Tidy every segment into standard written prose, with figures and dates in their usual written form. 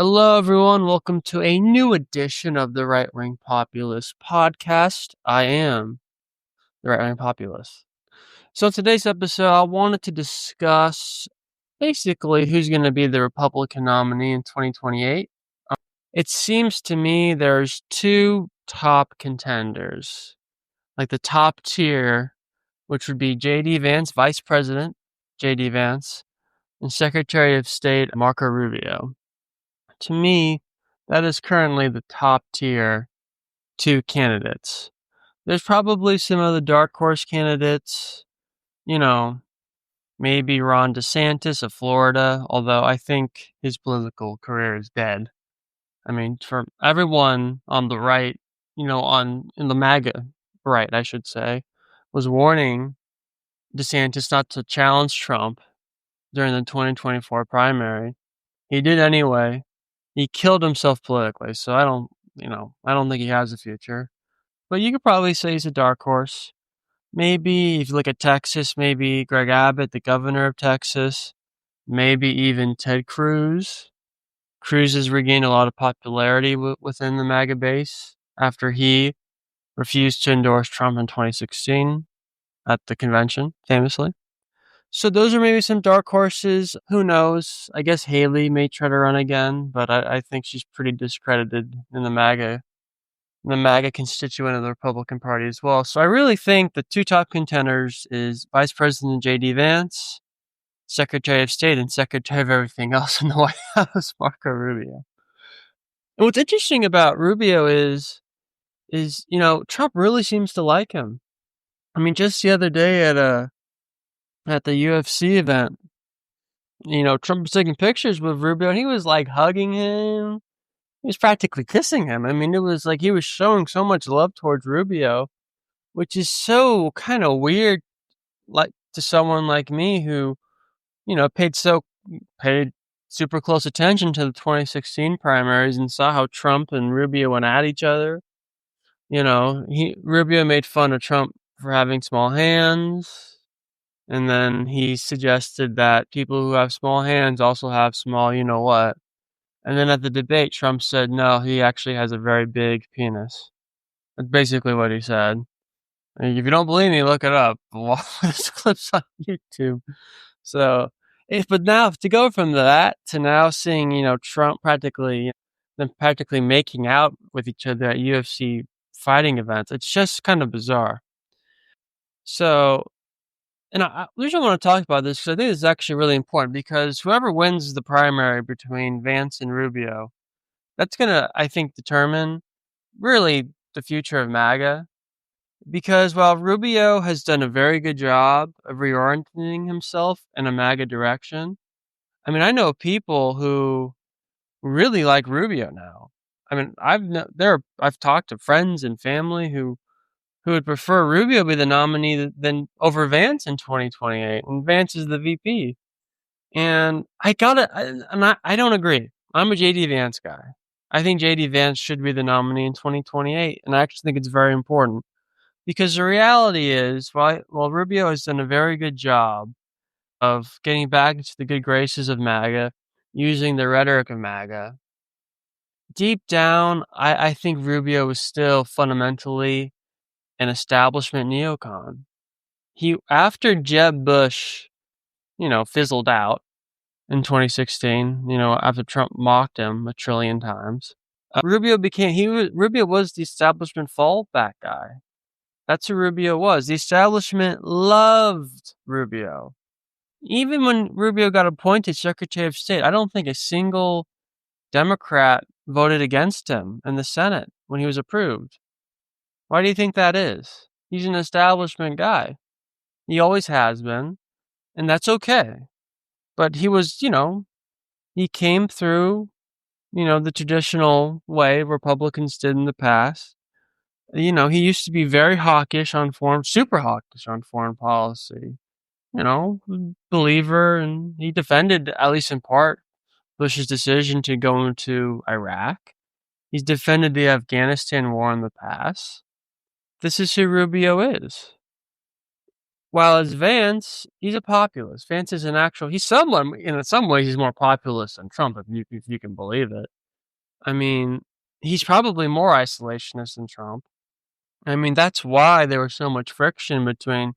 Hello, everyone. Welcome to a new edition of the Right Wing Populist podcast. I am the Right Wing Populist. So, in today's episode, I wanted to discuss basically who's going to be the Republican nominee in 2028. It seems to me there's two top contenders, like the top tier, which would be J.D. Vance, Vice President J.D. Vance, and Secretary of State Marco Rubio. To me, that is currently the top tier two candidates. There's probably some other dark horse candidates, you know, maybe Ron DeSantis of Florida, although I think his political career is dead. I mean, for everyone on the right, in the MAGA right, I should say, was warning DeSantis not to challenge Trump during the 2024 primary. He did anyway. He killed himself politically, so I don't think he has a future. But you could probably say he's a dark horse. Maybe if you look at Texas, maybe Greg Abbott, the governor of Texas, maybe even Ted Cruz. Cruz has regained a lot of popularity within the MAGA base after he refused to endorse Trump in 2016 at the convention, famously. So those are maybe some dark horses. Who knows? I guess Haley may try to run again, but I think she's pretty discredited in the MAGA constituent of the Republican Party as well. So I really think the two top contenders is Vice President J.D. Vance, Secretary of State, and Secretary of everything else in the White House, Marco Rubio. And what's interesting about Rubio is Trump really seems to like him. I mean, just the other day at the UFC event, Trump was taking pictures with Rubio, and he was like hugging him. He was practically kissing him. I mean, it was like he was showing so much love towards Rubio, which is so kind of weird, like to someone like me who, paid super close attention to the 2016 primaries and saw how Trump and Rubio went at each other. Rubio made fun of Trump for having small hands, and then he suggested that people who have small hands also have small, what. And then at the debate, Trump said, no, he actually has a very big penis. That's basically what he said. If you don't believe me, look it up. There's clips on YouTube. So, but now to go from that to now seeing, Trump them practically making out with each other at UFC fighting events, it's just kind of bizarre. So, and the reason I want to talk about this because I think this is actually really important because whoever wins the primary between Vance and Rubio, that's going to, I think, determine really the future of MAGA. Because while Rubio has done a very good job of reorienting himself in a MAGA direction, I mean, I know people who really like Rubio now. I mean, I've talked to friends and family who would prefer Rubio be the nominee than over Vance in 2028, and Vance is the VP. And I don't agree. I'm a JD Vance guy. I think JD Vance should be the nominee in 2028, and I actually think it's very important. Because the reality is, while Rubio has done a very good job of getting back into the good graces of MAGA, using the rhetoric of MAGA, deep down, I think Rubio is still fundamentally an establishment neocon. After Jeb Bush, fizzled out in 2016, after Trump mocked him a trillion times, Rubio was the establishment fallback guy. That's who Rubio was. The establishment loved Rubio. Even when Rubio got appointed Secretary of State, I don't think a single Democrat voted against him in the Senate when he was approved. Why do you think that is? He's an establishment guy. He always has been, and that's okay. But he was, he came through, the traditional way Republicans did in the past. He used to be very super hawkish on foreign policy. Believer, and he defended, at least in part, Bush's decision to go into Iraq. He's defended the Afghanistan war in the past. This is who Rubio is. While as Vance, he's a populist. Vance is he's someone, in some ways, he's more populist than Trump, if you can believe it. I mean, he's probably more isolationist than Trump. I mean, that's why there was so much friction between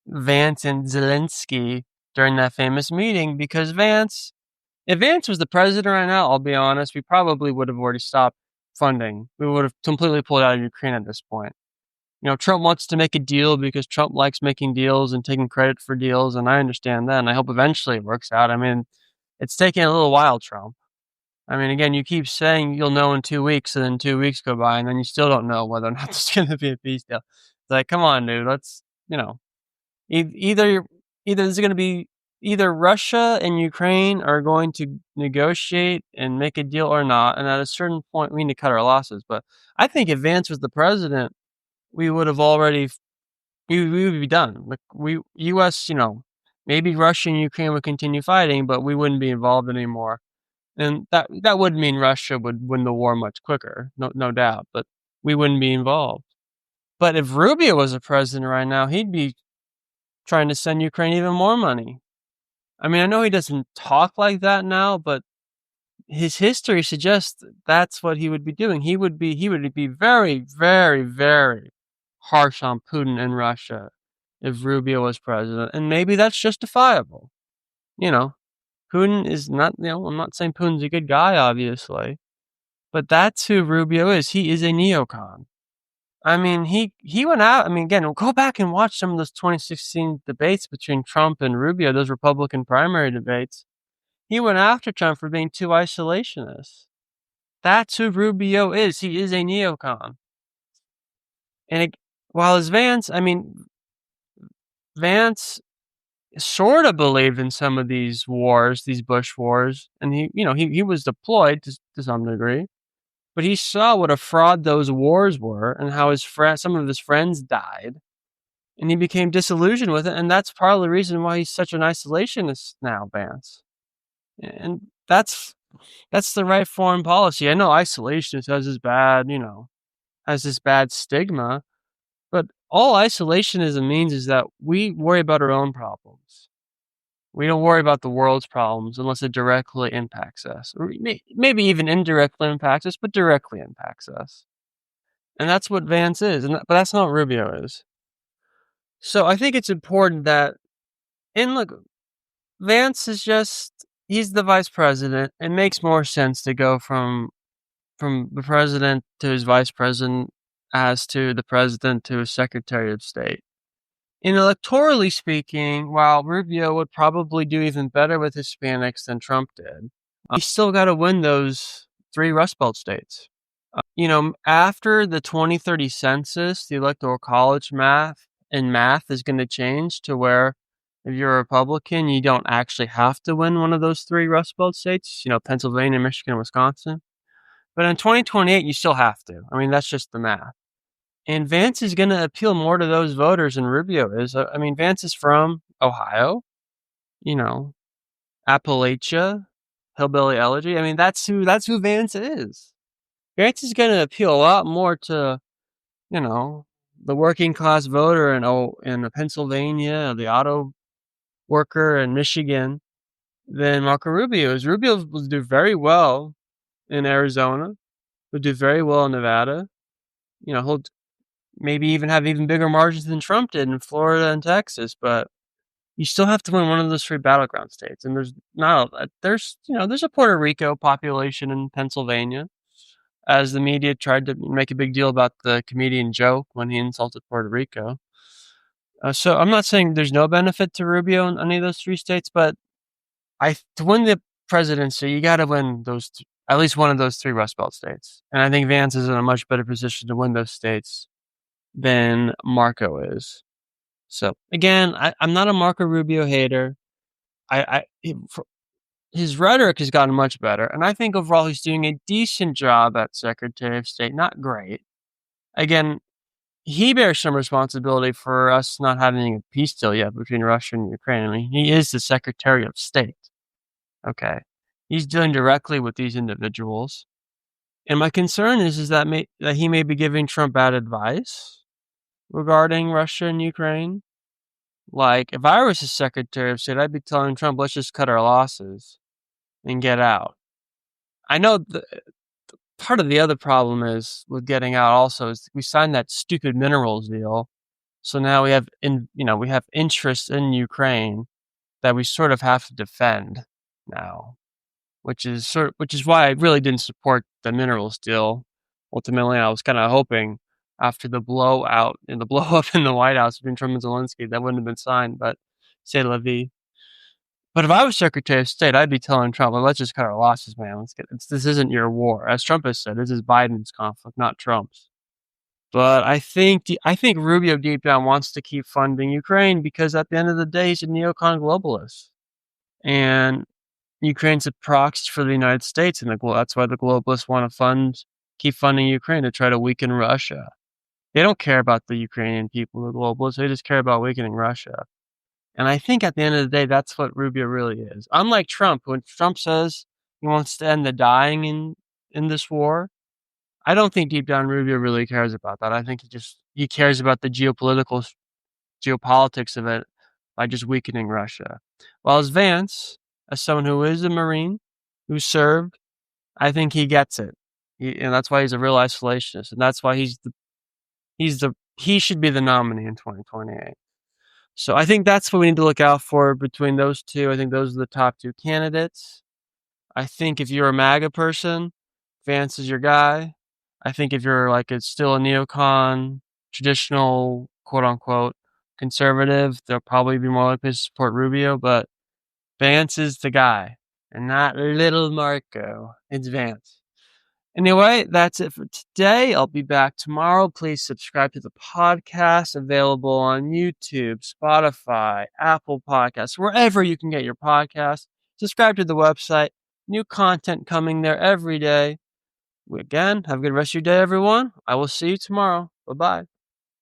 Vance and Zelensky during that famous meeting, because if Vance was the president right now, I'll be honest, we probably would have already stopped funding. We would have completely pulled out of Ukraine at this point. Trump wants to make a deal because Trump likes making deals and taking credit for deals, and I understand that, and I hope eventually it works out. I mean, it's taking a little while, Trump. I mean, again, you keep saying you'll know in 2 weeks, and then 2 weeks go by, and then you still don't know whether or not there's gonna be a peace deal. It's like, come on, dude, let's, either there's gonna be either Russia and Ukraine are going to negotiate and make a deal or not, and at a certain point, we need to cut our losses. But I think if Vance was the president, we would have already we would be done. Like U.S., maybe Russia and Ukraine would continue fighting, but we wouldn't be involved anymore. And that would mean Russia would win the war much quicker, no doubt. But we wouldn't be involved. But if Rubio was a president right now, he'd be trying to send Ukraine even more money. I mean, I know he doesn't talk like that now, but his history suggests that's what he would be doing. He would be very, very, very harsh on Putin and Russia if Rubio was president, and maybe that's justifiable. Putin is not. I'm not saying Putin's a good guy, obviously, but that's who Rubio is. He is a neocon. I mean, he went out. I mean, again, go back and watch some of those 2016 debates between Trump and Rubio, those Republican primary debates. He went after Trump for being too isolationist. That's who Rubio is. He is a neocon. And while as Vance, Vance sort of believed in some of these wars, these Bush wars, and he was deployed to some degree, but he saw what a fraud those wars were and how some of his friends died, and he became disillusioned with it, and that's part of the reason why he's such an isolationist now, Vance. And that's the right foreign policy. I know isolationist has this bad stigma, but all isolationism means is that we worry about our own problems. We don't worry about the world's problems unless it directly impacts us, or maybe even indirectly impacts us, but directly impacts us. And that's what Vance is, but that's not what Rubio is. So I think it's important that, Vance is he's the vice president. It makes more sense to go from the president to his vice president as to the president to his secretary of state. In electorally speaking, while Rubio would probably do even better with Hispanics than Trump did, he's still got to win those 3 Rust Belt states. After the 2030 census, the Electoral College math is going to change to where if you're a Republican, you don't actually have to win one of those 3 Rust Belt states, Pennsylvania, Michigan, Wisconsin. But in 2028, you still have to. I mean, that's just the math. And Vance is going to appeal more to those voters than Rubio is. I mean, Vance is from Ohio, Appalachia, Hillbilly Elegy. I mean, that's who Vance is. Vance is going to appeal a lot more to, the working class voter in Pennsylvania, the auto worker in Michigan, than Marco Rubio is. Rubio will do very well in Arizona, will do very well in Nevada. He'll maybe even have even bigger margins than Trump did in Florida and Texas, but you still have to win one of those 3 battleground states. And there's a Puerto Rico population in Pennsylvania, as the media tried to make a big deal about the comedian joke when he insulted Puerto Rico. So I'm not saying there's no benefit to Rubio in any of those 3 states, but to win the presidency, you got to win at least one of those 3 Rust Belt states. And I think Vance is in a much better position to win those states than Marco is. So again, I'm not a Marco Rubio hater. His rhetoric has gotten much better, and I think overall he's doing a decent job at Secretary of State. Not great. Again, he bears some responsibility for us not having a peace deal yet between Russia and Ukraine. I mean, he is the Secretary of State. Okay. He's dealing directly with these individuals. And my concern is that he may be giving Trump bad advice regarding Russia and Ukraine. Like, if I was the Secretary of State, I'd be telling Trump, let's just cut our losses and get out. I know part of the other problem is with getting out also is we signed that stupid minerals deal. So now we have interest in Ukraine that we sort of have to defend now, which is why I really didn't support the minerals deal. Ultimately, I was kind of hoping after the blowout and the blow up in the White House between Trump and Zelensky that wouldn't have been signed, but c'est la vie. But if I was Secretary of State, I'd be telling Trump, well, let's just cut our losses, man. This isn't your war. As Trump has said, this is Biden's conflict, not Trump's. But I think Rubio deep down wants to keep funding Ukraine because at the end of the day, he's a neocon globalist. And Ukraine's a proxy for the United States, and that's why the globalists want to keep funding Ukraine to try to weaken Russia. They don't care about the Ukrainian people, the globalists. They just care about weakening Russia. And I think at the end of the day, that's what Rubio really is. Unlike Trump, when Trump says he wants to end the dying in this war, I don't think deep down Rubio really cares about that. I think he cares about the geopolitics of it by just weakening Russia. While as Vance, as someone who is a Marine, who served, I think he gets it. And that's why he's a real isolationist. And that's why he should be the nominee in 2028. So I think that's what we need to look out for between those two. I think those are the top two candidates. I think if you're a MAGA person, Vance is your guy. I think if you're it's still a neocon, traditional, quote unquote, conservative, they'll probably be more likely to support Rubio, but Vance is the guy, and not little Marco. It's Vance. Anyway, that's it for today. I'll be back tomorrow. Please subscribe to the podcast, available on YouTube, Spotify, Apple Podcasts, wherever you can get your podcasts. Subscribe to the website. New content coming there every day. Again, have a good rest of your day, everyone. I will see you tomorrow. Bye-bye.